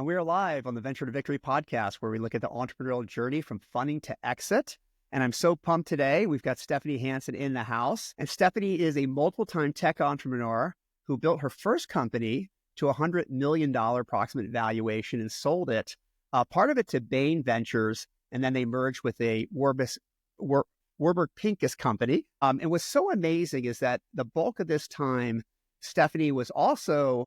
And we're live on the Venture to Victory podcast, where we look at the entrepreneurial journey from funding to exit. And I'm so pumped today. We've got Stephanie Hansen in the house. And Stephanie is a multiple-time tech entrepreneur who built her first company to a $100 million approximate valuation and sold it, part of it to Bain Ventures. And then they merged with a Warburg Pincus company. And what's so amazing is that the bulk of this time, Stephanie was also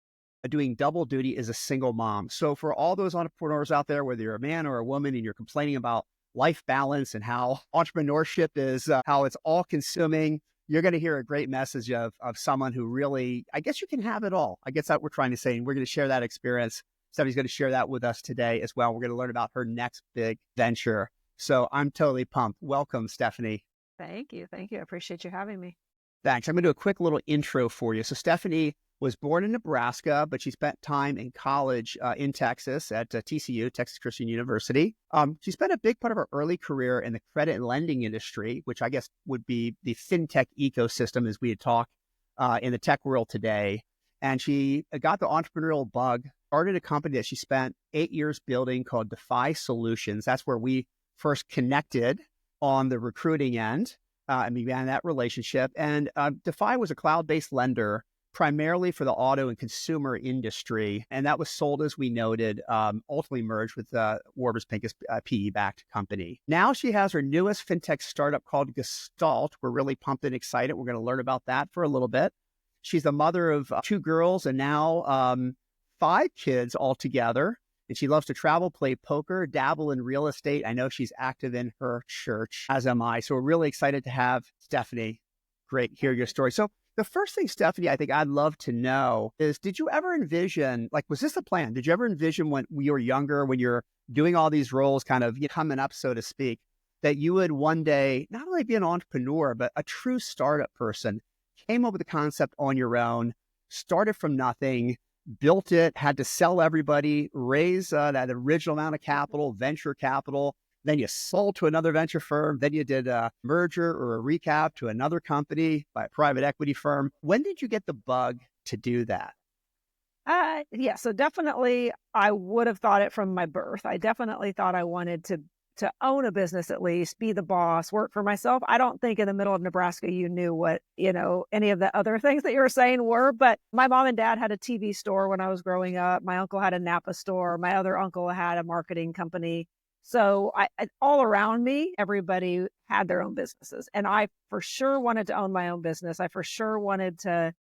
doing double duty as a single mom. So for all those entrepreneurs out there, whether you're a man or a woman and you're complaining about life balance and how entrepreneurship is, how it's all consuming, you're going to hear a great message of someone who really, I guess you can have it all. I guess that's what we're trying to say. And we're going to share that experience. Stephanie's going to share that with us today as well. We're going to learn about her next big venture. So I'm totally pumped. Welcome, Stephanie. Thank you. I appreciate you having me. Thanks. I'm going to do a quick little intro for you. So Stephanie was born in Nebraska, but she spent time in college in Texas at TCU, Texas Christian University. She spent a big part of her early career in the credit and lending industry, which I guess would be the Fintech ecosystem as we had talked in the tech world today. And she got the entrepreneurial bug, started a company that she spent 8 years building called DeFi Solutions. That's where we first connected on the recruiting end and began that relationship. And Defy was a cloud-based lender primarily for the auto and consumer industry. And that was sold, as we noted, ultimately merged with Warburg Pincus PE-backed company. Now she has her newest fintech startup called Gestalt. We're really pumped and excited. We're going to learn about that for a little bit. She's the mother of 2 girls and now 5 kids altogether. And she loves to travel, play poker, dabble in real estate. I know she's active in her church, as am I. So we're really excited to have Stephanie. Great, hear your story. So the first thing, Stephanie, I think I'd love to know is, did you ever envision, was this the plan? Did you ever envision when you were younger, when you're doing all these roles kind of coming up, so to speak, that you would one day not only be an entrepreneur, but a true startup person, came up with the concept on your own, started from nothing, built it, had to sell everybody, raise that original amount of capital, venture capital, then you sold to another venture firm, then you did a merger or a recap to another company by a private equity firm. When did you get the bug to do that? Yeah, so definitely I would have thought it from my birth. I definitely thought I wanted to own a business, at least be the boss, work for myself. I don't think in the middle of Nebraska you knew what, any of the other things that you were saying were, but my mom and dad had a TV store when I was growing up. My uncle had a Napa store. My other uncle had a marketing company. So I all around me, everybody had their own businesses. And I for sure wanted to own my own business. I for sure wanted to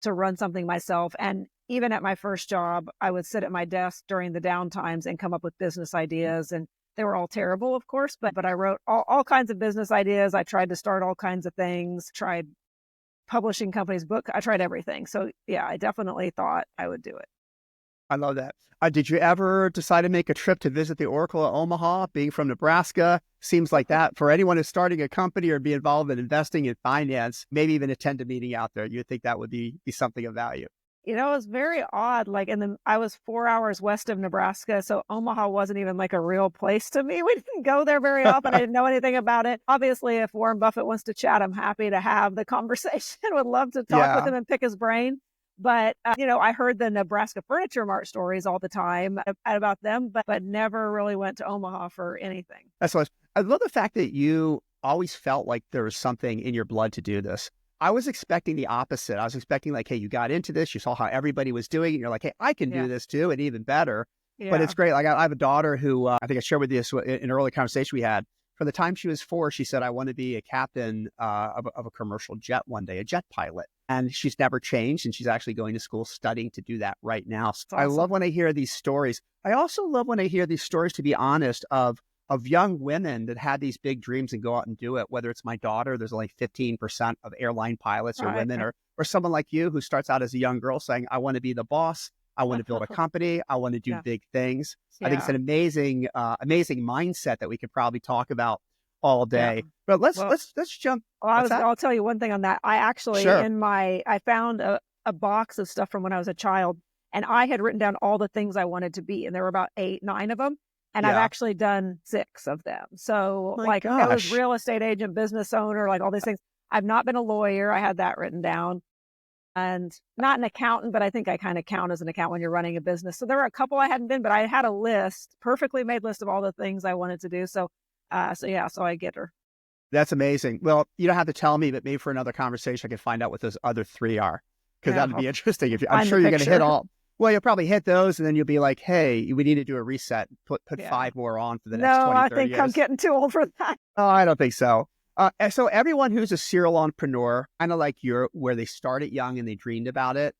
run something myself. And even at my first job, I would sit at my desk during the downtimes and come up with business ideas. And they were all terrible, of course, but I wrote all kinds of business ideas. I tried to start all kinds of things, tried publishing companies' book. I tried everything. So yeah, I definitely thought I would do it. I love that. Did you ever decide to make a trip to visit the Oracle at Omaha? Being from Nebraska, seems like that for anyone who's starting a company or be involved in investing in finance, maybe even attend a meeting out there. You'd think that would be something of value. It was very odd. I was 4 hours west of Nebraska, so Omaha wasn't even a real place to me. We didn't go there very often. I didn't know anything about it. Obviously, if Warren Buffett wants to chat, I'm happy to have the conversation. Would love to talk with him and pick his brain. But, I heard the Nebraska Furniture Mart stories all the time about them, but never really went to Omaha for anything. That's what I love, the fact that you always felt like there was something in your blood to do this. I was expecting the opposite. I was expecting hey, you got into this, you saw how everybody was doing it, and you're like, hey, I can do this too, and even better. Yeah. But it's great. I have a daughter who I think I shared with you this in an early conversation we had. From the time she was 4, she said, I want to be a captain of a commercial jet one day, a jet pilot. And she's never changed. And she's actually going to school studying to do that right now. So awesome. I love when I hear these stories. I also love when I hear these stories, to be honest, of young women that had these big dreams and go out and do it. Whether it's my daughter, there's only 15% of airline pilots or women, or someone like you who starts out as a young girl saying, I want to be the boss. I want to build a company. I want to do big things. Yeah. I think it's an amazing mindset that we could probably talk about all day. Yeah. But let's jump. I'll tell you one thing on that. I actually I found a box of stuff from when I was a child, and I had written down all the things I wanted to be, and there were about 8, 9 of them. And I've actually done 6 of them. So I was real estate agent, business owner, all these things. I've not been a lawyer. I had that written down. and not an accountant, but I think I kind of count as an accountant when you're running a business. So there were a couple I hadn't been, but I had a list, perfectly made list of all the things I wanted to do. So I get her. That's amazing. Well, you don't have to tell me, but maybe for another conversation, I can find out what those other three are, because Yeah, that'd I'll be interesting. If I'm find sure the you're going to hit picture. all. Well, you'll probably hit those, and then you'll be like, "Hey, we need to do a reset. Put Yeah. 5 more on for the No, next 20, I 30 think I'm years." getting too old for that. Oh, I don't think so. And so everyone who's a serial entrepreneur, kind of like you, where they started young and they dreamed about it.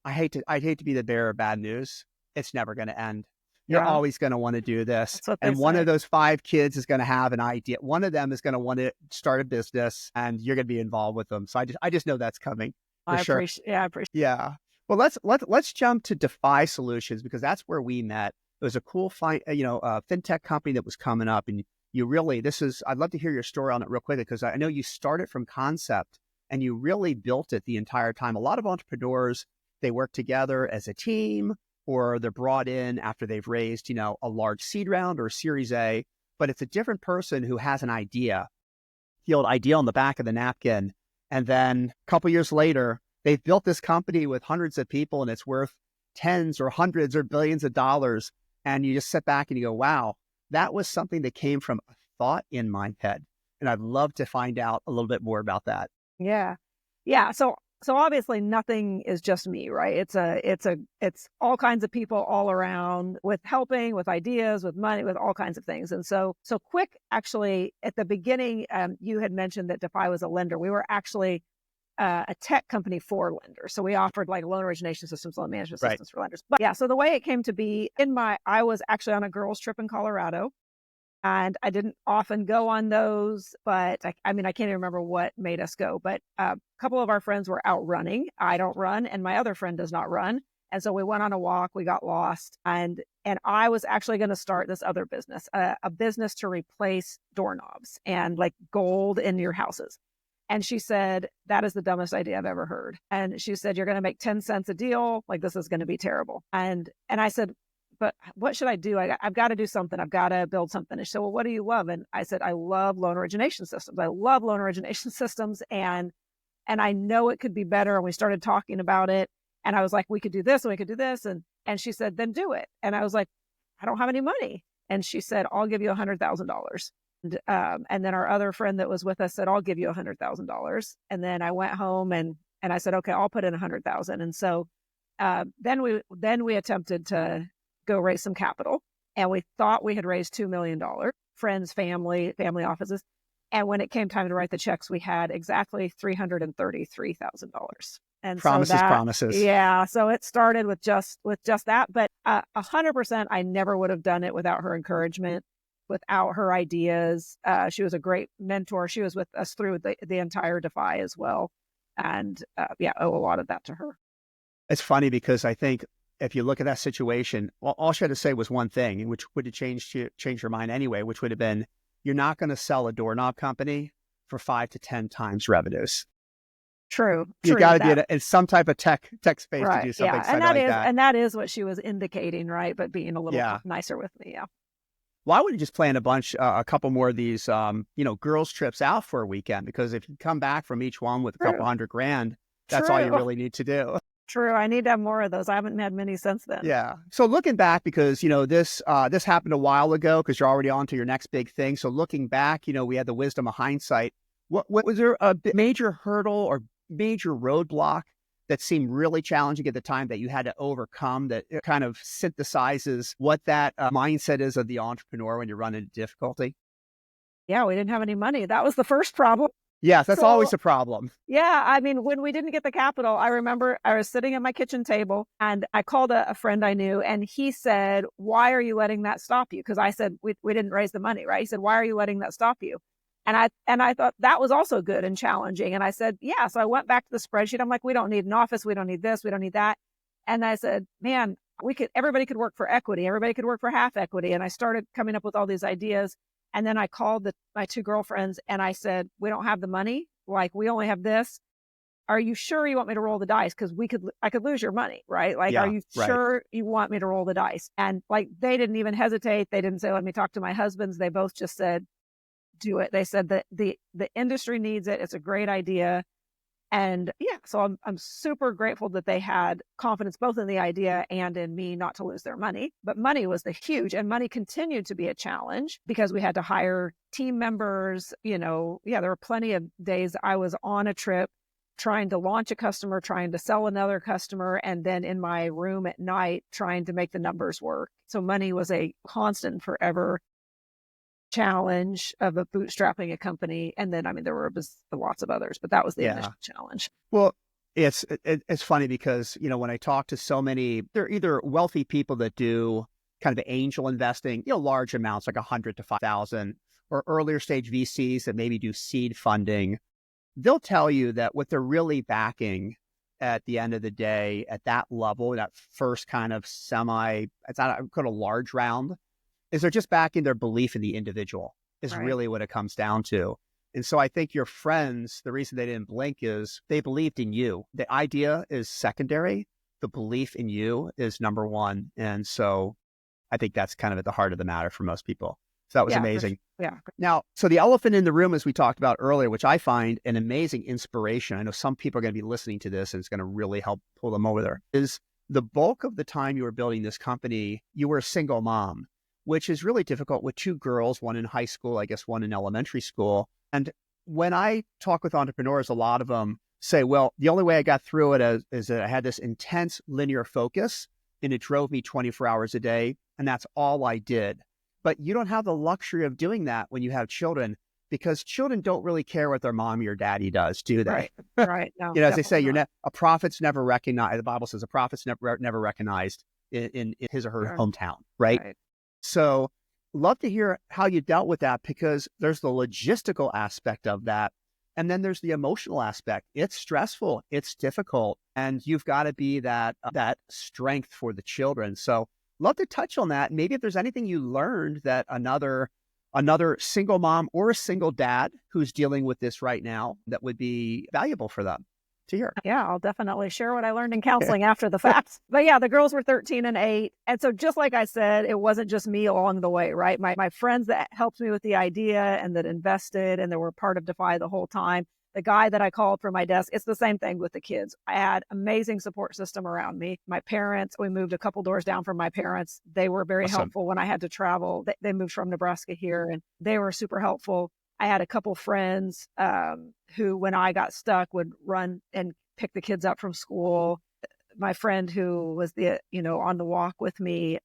I'd hate to be the bearer of bad news. It's never going to end. You're Yeah, always going to want to do this. that's what they And one say. of those 5 kids is going to have an idea. One of them is going to want to start a business, and you're going to be involved with them. So I just know that's coming for sure. I appreciate. Yeah. Well, let's jump to DeFi Solutions, because that's where we met. It was a cool fintech company that was coming up, and I'd love to hear your story on it real quickly, because I know you started from concept and you really built it the entire time. A lot of entrepreneurs, they work together as a team, or they're brought in after they've raised, a large seed round or a Series A, but it's a different person who has an idea, the old idea on the back of the napkin. And then a couple years later, they've built this company with hundreds of people, and it's worth tens or hundreds or billions of dollars. And you just sit back and you go, wow, that was something that came from a thought in my head. And I'd love to find out a little bit more about that. Yeah. Yeah. So obviously nothing is just me, right? It's all kinds of people all around, with helping, with ideas, with money, with all kinds of things. And so Quick, actually, at the beginning, you had mentioned that Defy was a lender. We were actually a tech company for lenders. So we offered like loan origination systems, loan management systems for lenders. But yeah, so the way it came to be, I was actually on a girls' trip in Colorado. And I didn't often go on those, but I can't even remember what made us go. But a couple of our friends were out running. I don't run, and my other friend does not run. And so we went on a walk. We got lost, and I was actually going to start this other business, a business to replace doorknobs and like gold in your houses. And she said, that is the dumbest idea I've ever heard. And she said, you're going to make 10 cents a deal. Like, this is going to be terrible. And I said, but what should I do? I've got to do something. I've got to build something. And she said, well, what do you love? And I said, I love loan origination systems. I love loan origination systems. And I know it could be better. And we started talking about it. And I was like, we could do this and we could do this. And she said, then do it. And I was like, I don't have any money. And she said, I'll give you $100,000. And then our other friend that was with us said, I'll give you $100,000. And then I went home and I said, okay, I'll put in 100,000. And so then we attempted to go raise some capital, and we thought we had raised $2 million, friends, family offices. And when it came time to write the checks, we had exactly $333,000. And Promises. Yeah. So it started with just that, but 100%, I never would have done it without her encouragement, without her ideas. She was a great mentor. She was with us through the entire Defy as well. And owe a lot of that to her. It's funny because I think if you look at that situation, well, all she had to say was one thing, which would have changed your mind anyway, which would have been, you're not going to sell a doorknob company for 5 to 10 times revenues. True. You got to be in some type of tech space to do something and like that. And that is what she was indicating, right? But being a little nicer with me. Yeah. Well, I would just plan a couple more of these, girls trips out for a weekend, because if you come back from each one with a couple $100,000, that's all you really need to do. True. I need to have more of those. I haven't had many since then. Yeah. So looking back, because, this happened a while ago, because you're already on to your next big thing. So looking back, we had the wisdom of hindsight. What was there a major hurdle or major roadblock that seemed really challenging at the time that you had to overcome, that kind of synthesizes what that mindset is of the entrepreneur when you run into difficulty? Yeah, we didn't have any money. That was the first problem. Yes, that's always a problem. Yeah. When we didn't get the capital, I remember I was sitting at my kitchen table and I called a friend I knew, and he said, why are you letting that stop you? Because I said, we didn't raise the money, right? He said, why are you letting that stop you? And I thought that was also good and challenging. And I said, yeah. So I went back to the spreadsheet. I'm like, we don't need an office. We don't need this. We don't need that. And I said, man, everybody could work for equity. Everybody could work for half equity. And I started coming up with all these ideas. And then I called my 2 girlfriends and I said, we don't have the money. Like, we only have this. Are you sure you want me to roll the dice? Because I could lose your money, right? Like, are you sure you want me to roll the dice? And like, they didn't even hesitate. They didn't say, let me talk to my husbands. They both just said, do it. They said that the industry needs it. It's a great idea. And yeah, so I'm super grateful that they had confidence both in the idea and in me not to lose their money. But money was and money continued to be a challenge because we had to hire team members. There were plenty of days I was on a trip trying to launch a customer, trying to sell another customer, and then in my room at night trying to make the numbers work. So money was a constant, forever challenge of bootstrapping a company. And then, there were lots of others, but that was the initial challenge. Well, it's funny because, when I talk to so many, they're either wealthy people that do kind of angel investing, large amounts, like 100 to 5,000, or earlier stage VCs that maybe do seed funding. They'll tell you that what they're really backing at the end of the day, at that level, that first kind of it's not a large round, is they're just backing their belief in the individual is really what it comes down to. And so I think your friends, the reason they didn't blink is they believed in you. The idea is secondary. The belief in you is number one. And so I think that's kind of at the heart of the matter for most people. So that was amazing. Now, so the elephant in the room, as we talked about earlier, which I find an amazing inspiration. I know some people are going to be listening to this and it's going to really help pull them over there, is the bulk of the time you were building this company, you were a single mom, which is really difficult with two girls, one in high school, I guess one in elementary school. And when I talk with entrepreneurs, a lot of them say, well, the only way I got through it is that I had this intense linear focus and it drove me 24 hours a day. And that's all I did. But you don't have the luxury of doing that when you have children, because children don't really care what their mommy or daddy does, do they? Right. No, as they say, a prophet's never recognized. The Bible says a prophet's never recognized in his or her hometown, right? So love to hear how you dealt with that, because there's the logistical aspect of that. And then there's the emotional aspect. It's stressful, it's difficult, and you've got to be that strength for the children. So love to touch on that. Maybe if there's anything you learned that another single mom or a single dad who's dealing with this right now that would be valuable for them to hear. Yeah, I'll definitely share what I learned in counseling after the fact. But yeah, the girls were 13 and 8. And so just like I said, it wasn't just me along the way, right? My friends that helped me with the idea and that invested and that were part of Defy the whole time. The guy that I called from my desk, it's the same thing with the kids. I had amazing support system around me. My parents, we moved a couple doors down from my parents. They were very helpful when I had to travel. They moved from Nebraska here and they were super helpful. I had a couple friends who, when I got stuck, would run and pick the kids up from school. My friend who was on the walk with me,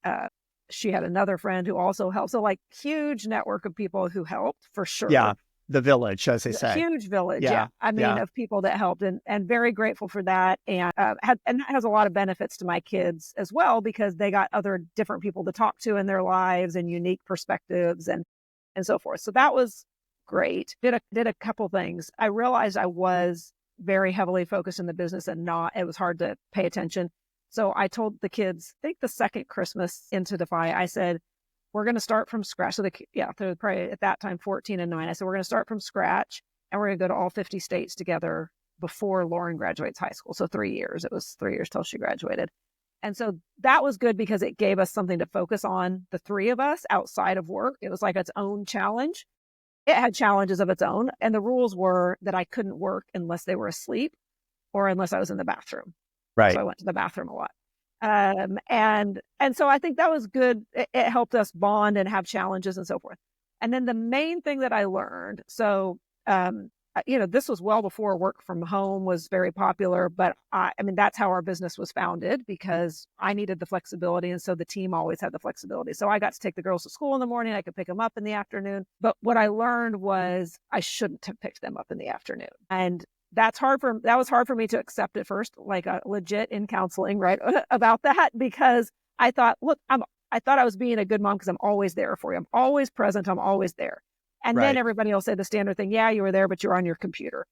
she had another friend who also helped. So huge network of people who helped for sure. Yeah. The village, as they say. Huge village, yeah. Of people that helped, and very grateful for that. And that has a lot of benefits to my kids as well, because they got other different people to talk to in their lives and unique perspectives and so forth. So that was great. Did a couple things. I realized I was very heavily focused in the business and it was hard to pay attention. So I told the kids, I think the second Christmas into Defy, I said, we're going to start from scratch. So they're probably at that time 14 and 9. I said, we're going to start from scratch and we're going to go to all 50 states together before Lauren graduates high school. So 3 years. It was 3 years till she graduated. And so that was good because it gave us something to focus on, the three of us, outside of work. It was like its own challenge. It had challenges of its own. And the rules were that I couldn't work unless they were asleep or unless I was in the bathroom. Right. So I went to the bathroom a lot. And so I think that was good. It helped us bond and have challenges and so forth. And then the main thing that I learned, this was well before work from home was very popular, but that's how our business was founded, because I needed the flexibility. And so the team always had the flexibility. So I got to take the girls to school in the morning. I could pick them up in the afternoon. But what I learned was I shouldn't have picked them up in the afternoon. And that was hard for me to accept at first, legit in counseling, right? About that, because I thought, look, I thought I was being a good mom because I'm always there for you. I'm always present. I'm always there. And then everybody will say the standard thing. Yeah, you were there, but you're on your computer.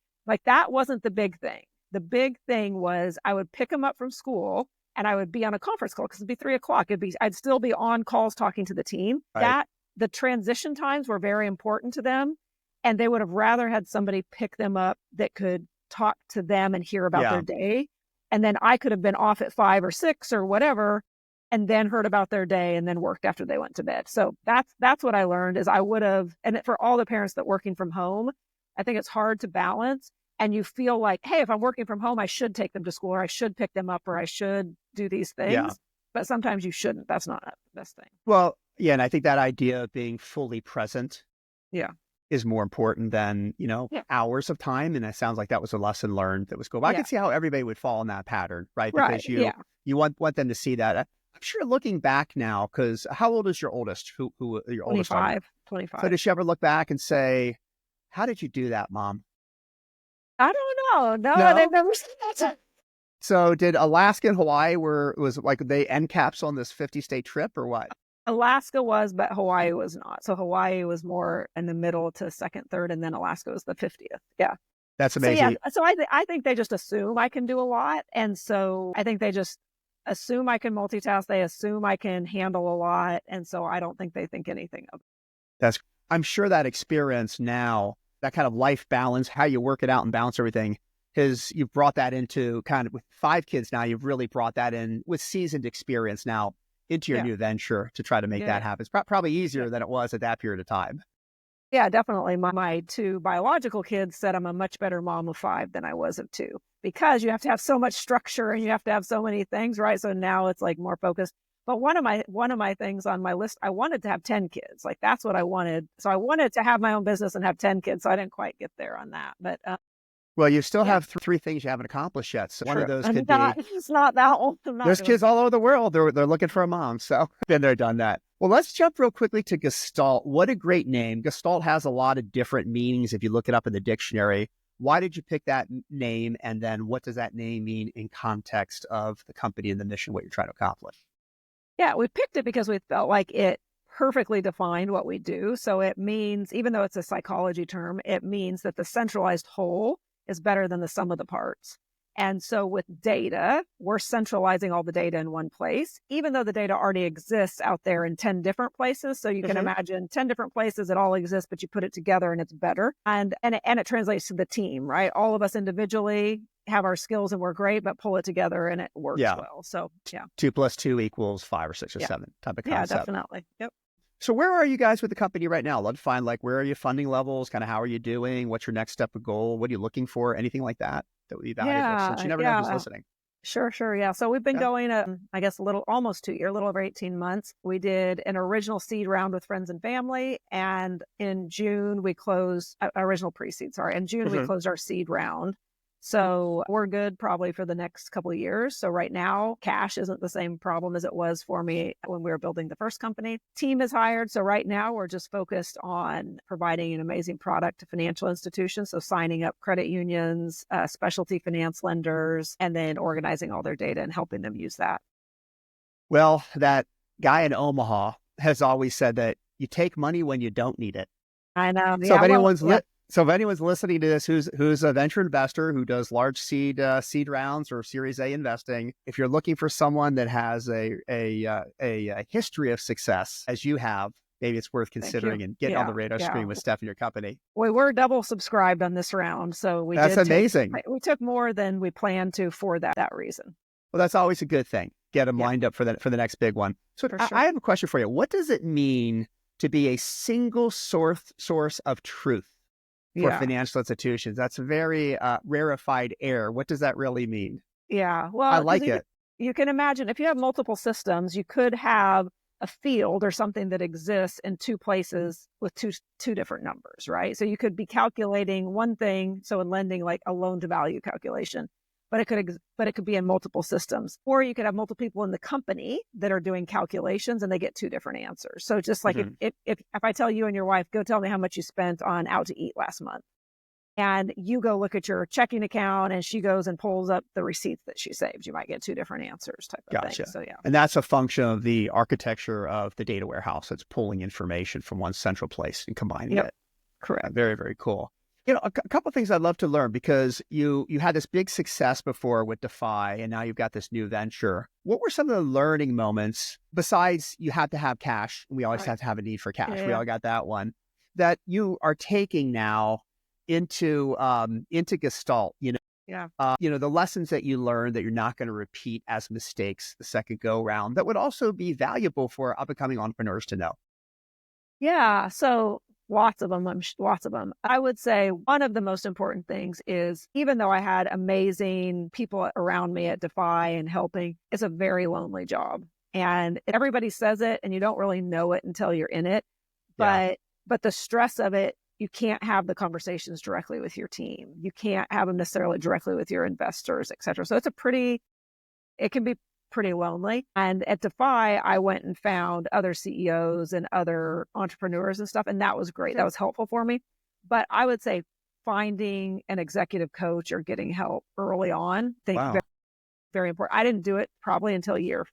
That wasn't the big thing. The big thing was I would pick them up from school and I would be on a conference call because it'd be 3:00. I'd still be on calls talking to the team. Right. The transition times were very important to them. And they would have rather had somebody pick them up that could talk to them and hear about their day. And then I could have been off at 5 or 6 or whatever, and then heard about their day and then worked after they went to bed. So that's what I learned is I would have, and for all the parents that working from home, I think it's hard to balance. and you feel like, hey, if I'm working from home, I should take them to school, or I should pick them up, or I should do these Yeah. things. But sometimes you shouldn't. That's not the best thing. Well, yeah. And I think that idea of being fully present Yeah. is more important than, Yeah. hours of time. And it sounds like that was a lesson learned that was cool. But I Yeah. can see how everybody would fall in that pattern, right? Right. Because you want them to see that. I'm sure looking back now, because how old is your oldest? Who your oldest? 25. So did she ever look back and say, how did you do that, Mom? I don't know. No, No? they've never said that. So did Alaska and Hawaii was like they end caps on this 50-state trip or what? Alaska was, but Hawaii was not. So Hawaii was more in the middle to second, third, and then Alaska was the 50th. Yeah. That's So amazing. yeah, so I think they just assume I can do a lot. And so I think they just assume I can multitask. They assume I can handle a lot. And so I don't think they think anything of it. I'm sure that experience now, that kind of life balance, how you work it out and balance everything, you've brought that into kind of with 5 kids now, you've really brought that in with seasoned experience now into your new venture to try to make that happen. It's probably easier than it was at that period of time. Yeah, definitely. My 2 biological kids said I'm a much better mom of 5 than I was of 2, because you have to have so much structure and you have to have so many things, right? So now it's like more focused. But one of my things on my list, I wanted to have 10 kids. Like that's what I wanted. So I wanted to have my own business and have 10 kids. So I didn't quite get there on that. But well, you still have 3 things you haven't accomplished yet. So one of those could be, it's not that old. There's kids all over the world. They're looking for a mom. So been there, done that. Well, let's jump real quickly to Gestalt. What a great name. Gestalt has a lot of different meanings if you look it up in the dictionary. Why did you pick that name? And then what does that name mean in context of the company and the mission, what you're trying to accomplish? Yeah, we picked it because we felt like it perfectly defined what we do. So it means, even though it's a psychology term, it means that the centralized whole is better than the sum of the parts. And so with data, we're centralizing all the data in one place, even though the data already exists out there in 10 different places. So you can imagine 10 different places, it all exists, but you put it together and it's better. And it translates to the team, right? All of us individually have our skills and we're great, but pull it together and it works well. So 2 + 2 = 5 or 6 or 7 type of concept. Yeah, definitely. Yep. So where are you guys with the company right now? Let's find where are your funding levels? Kind of how are you doing? What's your next step of goal? What are you looking for? Anything like that would be valuable since you never know who's listening. Sure. Yeah. So we've been going, I guess, almost 2 years, a little over 18 months. We did an original seed round with friends and family. And in June, we closed original pre-seed. Sorry. In June, we closed our seed round. So we're good probably for the next couple of years. So right now, cash isn't the same problem as it was for me when we were building the first company. Team is hired. So right now we're just focused on providing an amazing product to financial institutions. So signing up credit unions, specialty finance lenders, and then organizing all their data and helping them use that. Well, that guy in Omaha has always said that you take money when you don't need it. I know. So if anyone's listening to this, who's a venture investor who does large seed rounds or Series A investing, if you're looking for someone that has a history of success as you have, maybe it's worth considering and getting on the radar screen with Steph and your company. We were double subscribed on this round, so that's amazing. We took more than we planned to for that reason. Well, that's always a good thing. Get them lined up for the next big one. So I have a question for you. What does it mean to be a single source of truth for financial institutions? That's a very rarefied air. What does that really mean? Yeah, well, I like it. You can imagine if you have multiple systems, you could have a field or something that exists in 2 places with two different numbers, right? So you could be calculating one thing, so in lending, like a loan to value calculation, but it could be in multiple systems. Or you could have multiple people in the company that are doing calculations and they get 2 different answers. So just like if I tell you and your wife, go tell me how much you spent on out to eat last month, and you go look at your checking account and she goes and pulls up the receipts that she saved, you might get 2 different answers type of thing. So and that's a function of the architecture of the data warehouse that's pulling information from one central place and combining it. Correct. Very, very cool. A couple of things I'd love to learn, because you had this big success before with Defy, and now you've got this new venture. What were some of the learning moments, besides you had to have cash? We always have to have a need for cash. We all got that one, that you are taking now into Gestalt, the lessons that you learned that you're not going to repeat as mistakes the second go round, that would also be valuable for up and coming entrepreneurs to know. Yeah. So Lots of them. Lots of them. I would say one of the most important things is, even though I had amazing people around me at Defy and helping, it's a very lonely job. And everybody says it and you don't really know it until you're in it. Yeah. But the stress of it, you can't have the conversations directly with your team. You can't have them necessarily directly with your investors, et cetera. So it can be pretty lonely. And at Defy, I went and found other CEOs and other entrepreneurs and stuff. And that was great. That was helpful for me. But I would say finding an executive coach or getting help early on, Wow. very, very important. I didn't do it probably until year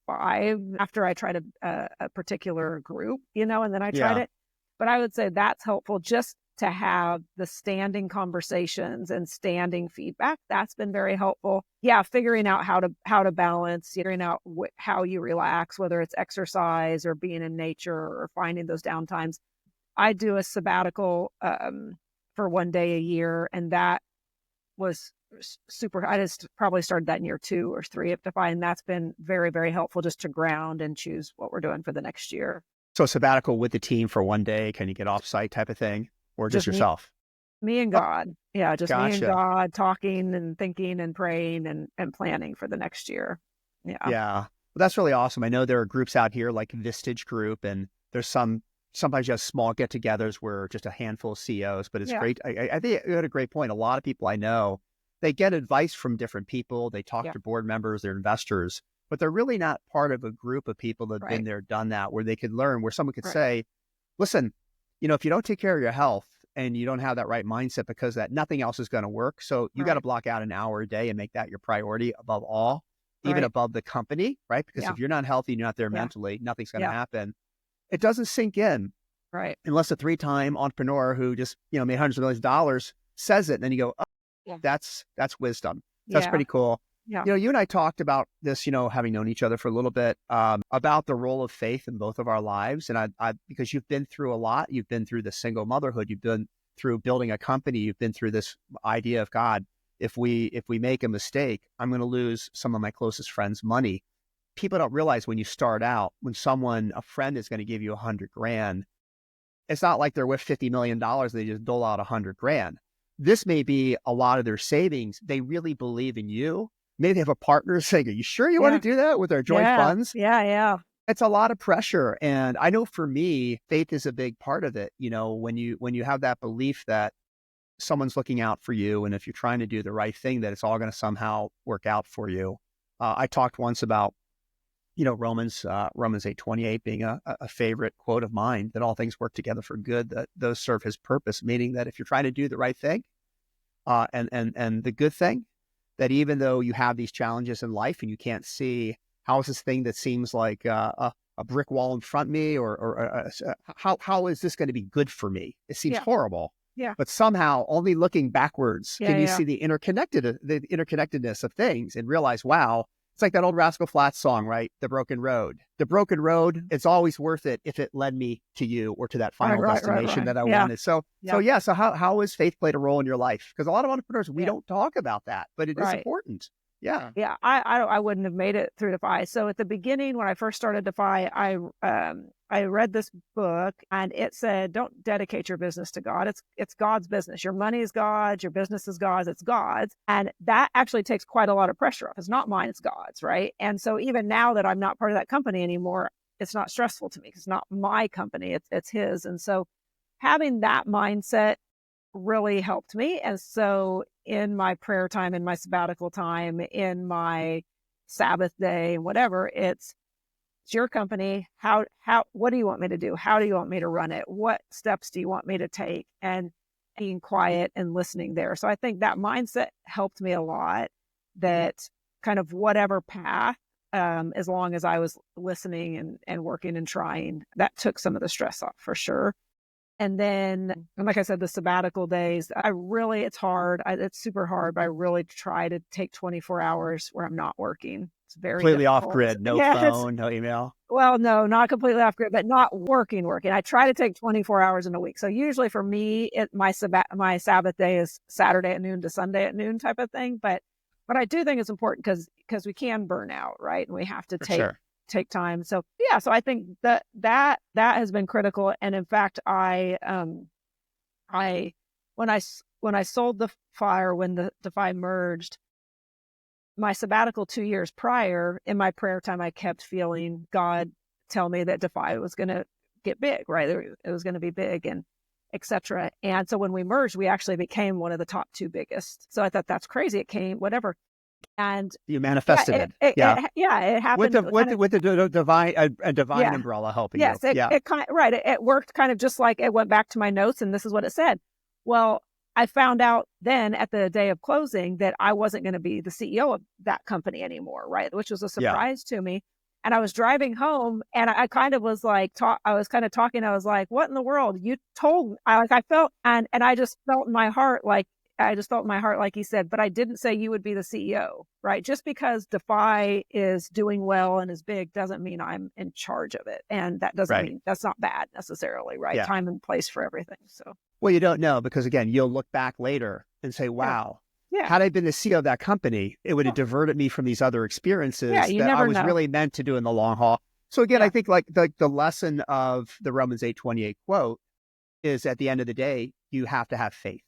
5 after I tried a particular group, and then I tried it. But I would say that's helpful, just to have the standing conversations and standing feedback. That's been very helpful. Yeah, figuring out how to balance, figuring out how you relax, whether it's exercise or being in nature or finding those downtimes. I do a sabbatical for 1 day a year, and that was super. I just probably started that in year 2 or 3 at Defy, and that's been very, very helpful, just to ground and choose what we're doing for the next year. So sabbatical with the team for 1 day, can you get off-site type of thing, or just yourself? Me and God. Yeah, just Gotcha. me and God, talking and thinking and praying and planning for the next year. Yeah. Yeah. Well, that's really awesome. I know there are groups out here like Vistage Group, and there's sometimes you have small get-togethers where just a handful of CEOs, but it's great. I think you had a great point. A lot of people I know, they get advice from different people. They talk to board members, their investors, but they're really not part of a group of people that have been there, done that, where they could learn, where someone could say, listen, if you don't take care of your health and you don't have that right mindset, because that nothing else is going to work. So you got to block out an hour a day and make that your priority above all, even above the company, right? Because if you're not healthy, you're not there mentally, nothing's going to happen. It doesn't sink in. Right. Unless a 3-time entrepreneur who just, made hundreds of millions of dollars says it, and then you go, oh, that's wisdom. That's pretty cool. Yeah. You and I talked about this, having known each other for a little bit, about the role of faith in both of our lives. And I because you've been through a lot, you've been through the single motherhood, you've been through building a company, you've been through this idea of, God, if we make a mistake, I'm going to lose some of my closest friends' money. People don't realize when you start out, when a friend is going to give you $100,000, it's not like they're with $50 million. They just dole out $100,000. This may be a lot of their savings. They really believe in you. Maybe they have a partner saying, are you sure you want to do that with our joint funds? Yeah. It's a lot of pressure. And I know for me, faith is a big part of it. When you have that belief that someone's looking out for you, and if you're trying to do the right thing, that it's all going to somehow work out for you. I talked once about, Romans 8:28 being a favorite quote of mine, that all things work together for good, that those serve his purpose, meaning that if you're trying to do the right thing, and the good thing, that even though you have these challenges in life and you can't see, how is this thing that seems like a brick wall in front of me, or how is this going to be good for me? It seems horrible. Yeah. But somehow, only looking backwards can you see the interconnectedness of things and realize, wow, it's like that old Rascal Flatts song, right? The broken road. The broken road, it's always worth it if it led me to you or to that final destination that I wanted. So how has faith played a role in your life? Because a lot of entrepreneurs, we don't talk about that, but it is important. Yeah. Yeah. I wouldn't have made it through Defy. So at the beginning, when I first started Defy, I read this book, and it said, don't dedicate your business to God. It's God's business. Your money is God's, your business is God's, it's God's. And that actually takes quite a lot of pressure off. It's not mine, it's God's, right? And so even now that I'm not part of that company anymore, it's not stressful to me. It's not my company, it's his. And so having that mindset really helped me. And so in my prayer time, in my sabbatical time, in my Sabbath day, whatever, it's your company. What do you want me to do? How do you want me to run it? What steps do you want me to take? And being quiet and listening there. So I think that mindset helped me a lot, that kind of whatever path, as long as I was listening and working and trying, that took some of the stress off for sure. And then, like I said, the sabbatical days, it's hard. It's super hard, but I really try to take 24 hours where I'm not working. It's very completely difficult. Off grid, no phone, no email. Well, no, not completely off grid, but not working. I try to take 24 hours in a week. So usually for me, my Sabbath day is Saturday at noon to Sunday at noon type of thing. But I do think it's important because we can burn out, right? And we have to take time. So yeah, so I think that has been critical. And in fact, when I sold when the Defy merged, my sabbatical 2 years prior, in my prayer time, I kept feeling God tell me that Defy was going to get big, right? It was going to be big and et cetera. And so when we merged, we actually became one of the top 2 biggest. So I thought that's crazy. It came, whatever. And you manifested it. It happened with the divine umbrella helping you. It kind of, right. It worked kind of just like it went back to my notes, and this is what it said. Well, I found out then at the day of closing that I wasn't going to be the CEO of that company anymore, right? Which was a surprise to me. And I was driving home, and I kind of was like, I was kind of talking. I was like, "What in the world? You told me." I felt, and I just felt in my heart like he said, but I didn't say you would be the CEO, right? Just because Defy is doing well and is big doesn't mean I'm in charge of it. And that doesn't mean that's not bad necessarily, right? Yeah. Time and place for everything. So, well, you don't know, because again, you'll look back later and say, wow, had I been the CEO of that company, it would have diverted me from these other experiences that I was really meant to do in the long haul. So again, I think like the lesson of the Romans 8:28 quote is, at the end of the day, you have to have faith.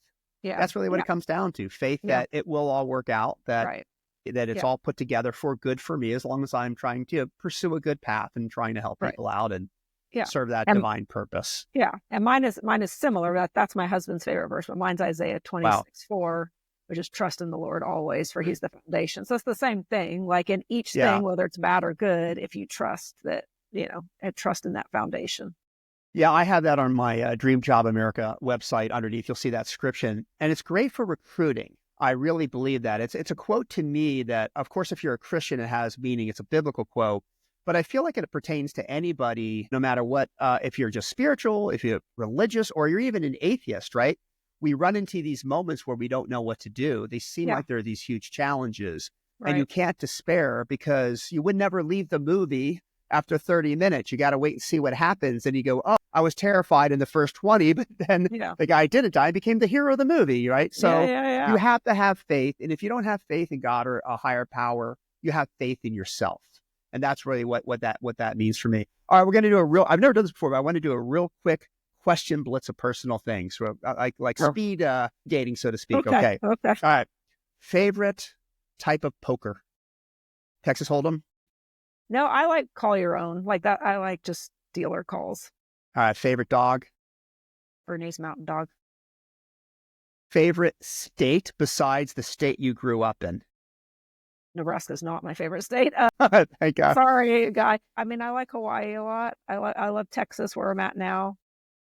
Yeah. That's really what it comes down to. Faith that it will all work out, that it's all put together for good for me, as long as I'm trying to pursue a good path and trying to help people out and serve that divine purpose. Yeah. And mine is similar. That's my husband's favorite verse, but mine's Isaiah 26:4, which is trust in the Lord always, for he's the foundation. So it's the same thing. Like in each thing, whether it's bad or good, if you trust that, and trust in that foundation. Yeah, I have that on my Dream Job America website. Underneath, you'll see that description. And it's great for recruiting. I really believe that. It's a quote to me that, of course, if you're a Christian, it has meaning. It's a biblical quote. But I feel like it pertains to anybody, no matter what, if you're just spiritual, if you're religious, or you're even an atheist, right? We run into these moments where we don't know what to do. They seem like they're these huge challenges. Right. And you can't despair, because you would never leave the movie after 30 minutes. You got to wait and see what happens. And you go, oh, I was terrified in the first 20, but then the guy didn't die, became the hero of the movie, right? So you have to have faith. And if you don't have faith in God or a higher power, you have faith in yourself. And that's really what that means for me. All right, we're going to do I've never done this before, but I want to do a real quick question blitz of personal things. So like speed dating, so to speak. Okay. All right. Favorite type of poker? Texas Hold'em? No, I like call your own. Like that. I like just dealer calls. All right. Favorite dog? Bernese Mountain Dog. Favorite state besides the state you grew up in? Nebraska is not my favorite state. Thank God. Sorry, guy. I mean, I like Hawaii a lot. I love Texas, where I'm at now.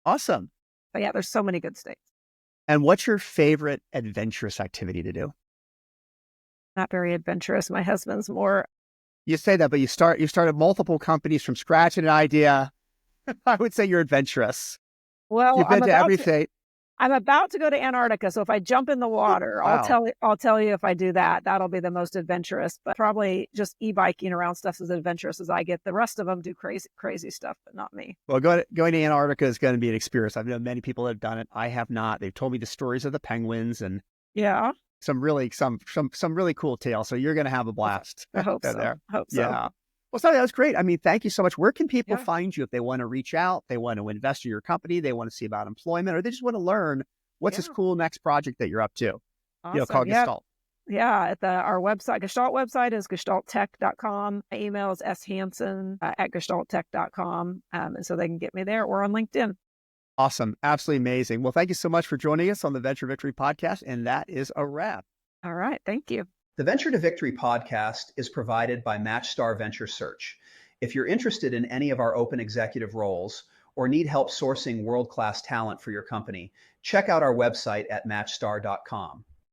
Awesome. But yeah, there's so many good states. And what's your favorite adventurous activity to do? Not very adventurous. My husband's more. You say that, but you started multiple companies from scratch in an idea. I would say you're adventurous. Well, you've been to every state. I'm about to go to Antarctica, so if I jump in the water, I'll tell you if I do that. That'll be the most adventurous. But probably just e-biking around stuff as adventurous as I get. The rest of them do crazy stuff, but not me. Well, going to Antarctica is going to be an experience. I've known many people that have done it. I have not. They've told me the stories of the penguins and some really cool tales. So you're going to have a blast. I hope so. There. Hope so. Yeah. Well, Sally, that was great. I mean, thank you so much. Where can people find you if they want to reach out, they want to invest in your company, they want to see about employment, or they just want to learn what's this cool next project that you're up to? Awesome. Called Gestalt. Yeah, our website, Gestalt website is gestalttech.com. My email is shansen at gestalttech.com. And so they can get me there or on LinkedIn. Awesome. Absolutely amazing. Well, thank you so much for joining us on the Venture Victory podcast. And that is a wrap. All right. Thank you. The Venture to Victory podcast is provided by MatchStar Venture Search. If you're interested in any of our open executive roles or need help sourcing world-class talent for your company, check out our website at matchstar.com.